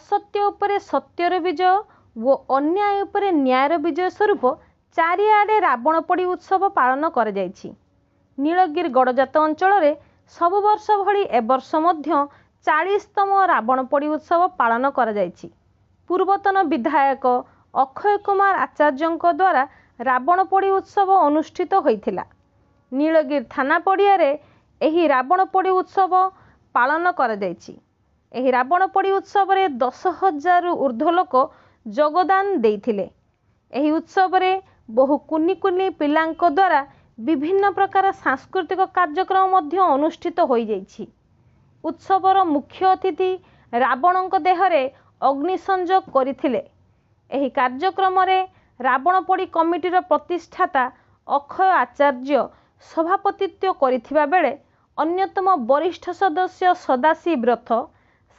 असत्य उपरे सत्यर विजय व अन्याय उपरे न्यायर विजय स्वरूप चारिआडे रावण पोड़ी उत्सव पालन कर जाइछि। नीलगिरी गड़जात अंचल में सब वर्ष भली ए वर्ष मध्य 40तम रावण पोड़ी उत्सव पालन कर जाइछि। पूर्वतन विधायक अक्षय कुमार आचार्य द्वारा रावण पोड़ी उत्सव अनुष्ठित होइथिला। नीलगिरी थाना पड़िया रे एही रावण पोड़ी उत्सव पालन कर जाइछि। एही रावण पोड़ी उत्सव रे 10,000 ऊर्ध्व लोक योगदान देइथिले। एही उत्सव रे बहु कुनी कुनी पिलांक द्वारा विभिन्न प्रकार सांस्कृतिक कार्यक्रम मध्य अनुष्ठित होई जाइछि। उत्सवर मुख्य अतिथि रावणक देहरे अग्नि संयोग करथिले। एही कार्यक्रम रे रावण पोड़ी कमिटीर प्रतिष्ठाता अक्षय आचार्य सभापतित्व करिथिबा बेले अन्यतम वरिष्ठ सदस्य सदाशिव रथ,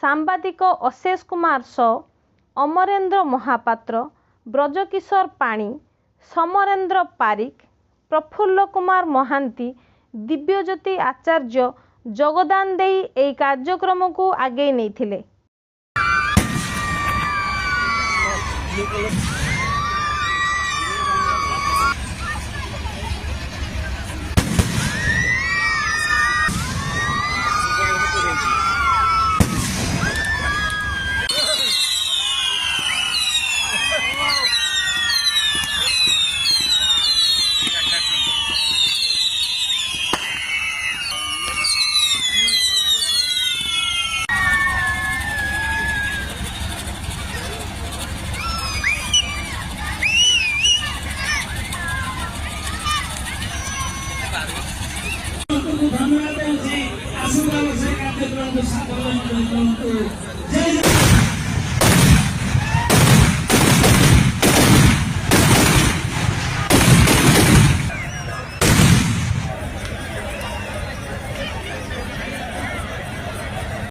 सांबादिक अशेष कुमार स, अमरेन्द्र महापात्र, ब्रजकिशोर पाणी, समरेन्द्र पारिक, प्रफुल्ल कुमार महांती, दिव्यज्योति आचार्य योगदान देई एई कार्यक्रम को आगे नैथिले। धन्यवाद।